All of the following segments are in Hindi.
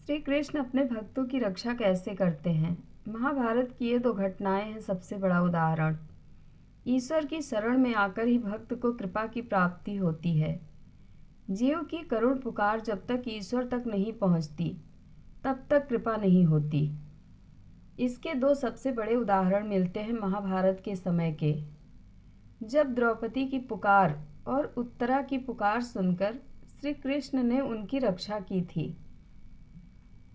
श्री कृष्ण अपने भक्तों की रक्षा कैसे करते हैं? महाभारत की ये दो घटनाएं हैं सबसे बड़ा उदाहरण। ईश्वर की शरण में आकर ही भक्त को कृपा की प्राप्ति होती है। जीव की करुण पुकार जब तक ईश्वर तक नहीं पहुंचती, तब तक कृपा नहीं होती। इसके दो सबसे बड़े उदाहरण मिलते हैं महाभारत के समय के, जब द्रौपदी की पुकार और उत्तरा की पुकार सुनकर श्री कृष्ण ने उनकी रक्षा की थी।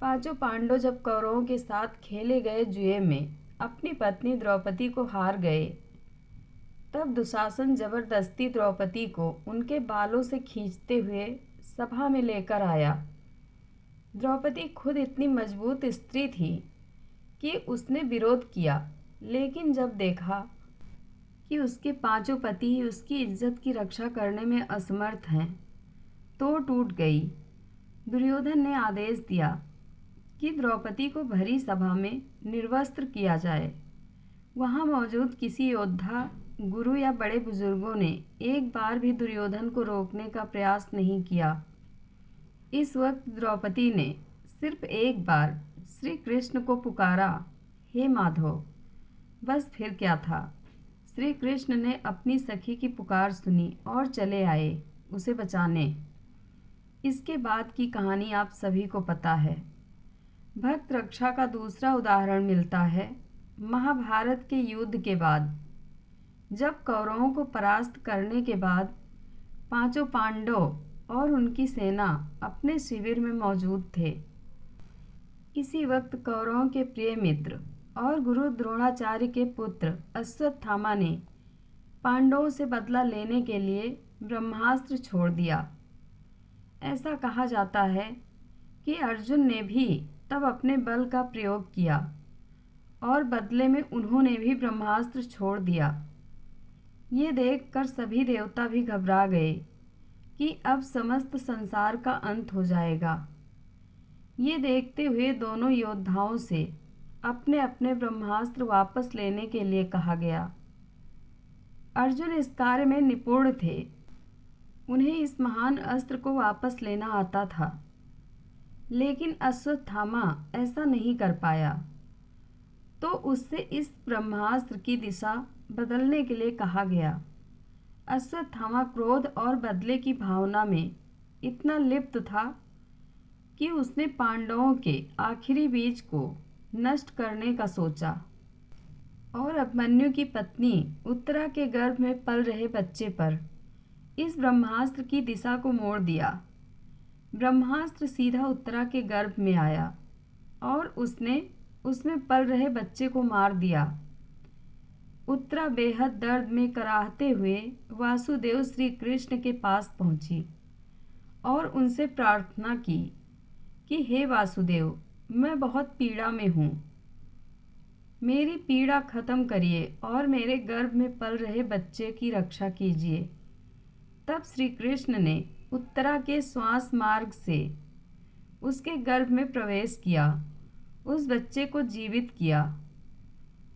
पांचों पांडव जब कौरवों के साथ खेले गए जुए में अपनी पत्नी द्रौपदी को हार गए, तब दुशासन जबरदस्ती द्रौपदी को उनके बालों से खींचते हुए सभा में लेकर आया। द्रौपदी खुद इतनी मजबूत स्त्री थी कि उसने विरोध किया, लेकिन जब देखा कि उसके पांचों पति ही उसकी इज्जत की रक्षा करने में असमर्थ हैं, तो टूट गई। दुर्योधन ने आदेश दिया कि द्रौपदी को भरी सभा में निर्वस्त्र किया जाए। वहां मौजूद किसी योद्धा, गुरु या बड़े बुजुर्गों ने एक बार भी दुर्योधन को रोकने का प्रयास नहीं किया। इस वक्त द्रौपदी ने सिर्फ एक बार श्री कृष्ण को पुकारा, हे माधव। बस फिर क्या था, श्री कृष्ण ने अपनी सखी की पुकार सुनी और चले आए उसे बचाने। इसके बाद की कहानी आप सभी को पता है। भक्त रक्षा का दूसरा उदाहरण मिलता है महाभारत के युद्ध के बाद, जब कौरवों को परास्त करने के बाद पांचों पांडव और उनकी सेना अपने शिविर में मौजूद थे। इसी वक्त कौरवों के प्रिय मित्र और गुरु द्रोणाचार्य के पुत्र अश्वत्थामा ने पांडवों से बदला लेने के लिए ब्रह्मास्त्र छोड़ दिया। ऐसा कहा जाता है कि अर्जुन ने भी तब अपने बल का प्रयोग किया और बदले में उन्होंने भी ब्रह्मास्त्र छोड़ दिया। ये देखकर सभी देवता भी घबरा गए कि अब समस्त संसार का अंत हो जाएगा। ये देखते हुए दोनों योद्धाओं से अपने अपने ब्रह्मास्त्र वापस लेने के लिए कहा गया। अर्जुन इस कार्य में निपुण थे। उन्हें इस महान अस्त्र को वापस लेना आता था, लेकिन अश्वत्थामा ऐसा नहीं कर पाया, तो उससे इस ब्रह्मास्त्र की दिशा बदलने के लिए कहा गया। अश्वत्थामा क्रोध और बदले की भावना में इतना लिप्त था कि उसने पांडवों के आखिरी बीज को नष्ट करने का सोचा और अभिमन्यु की पत्नी उत्तरा के गर्भ में पल रहे बच्चे पर इस ब्रह्मास्त्र की दिशा को मोड़ दिया। ब्रह्मास्त्र सीधा उत्तरा के गर्भ में आया और उसने उसमें पल रहे बच्चे को मार दिया। उत्तरा बेहद दर्द में कराहते हुए वासुदेव श्री कृष्ण के पास पहुंची और उनसे प्रार्थना की कि हे वासुदेव, मैं बहुत पीड़ा में हूँ, मेरी पीड़ा खत्म करिए और मेरे गर्भ में पल रहे बच्चे की रक्षा कीजिए। तब श्री कृष्ण ने उत्तरा के श्वास मार्ग से उसके गर्भ में प्रवेश किया, उस बच्चे को जीवित किया।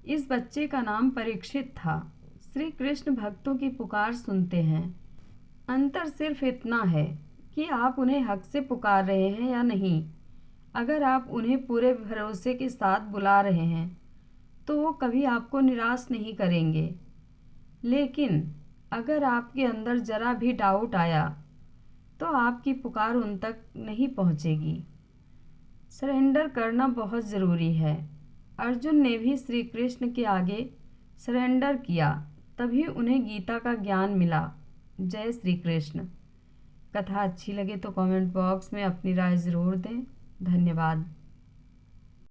इस बच्चे का नाम परीक्षित था। श्री कृष्ण भक्तों की पुकार सुनते हैं। अंतर सिर्फ इतना है कि आप उन्हें हक से पुकार रहे हैं या नहीं। अगर आप उन्हें पूरे भरोसे के साथ बुला रहे हैं तो वो कभी आपको निराश नहीं करेंगे, लेकिन अगर आपके अंदर जरा भी डाउट आया तो आपकी पुकार उन तक नहीं पहुंचेगी। सरेंडर करना बहुत ज़रूरी है। अर्जुन ने भी श्री कृष्ण के आगे सरेंडर किया, तभी उन्हें गीता का ज्ञान मिला। जय श्री कृष्ण। कथा अच्छी लगे तो कमेंट बॉक्स में अपनी राय ज़रूर दें। धन्यवाद।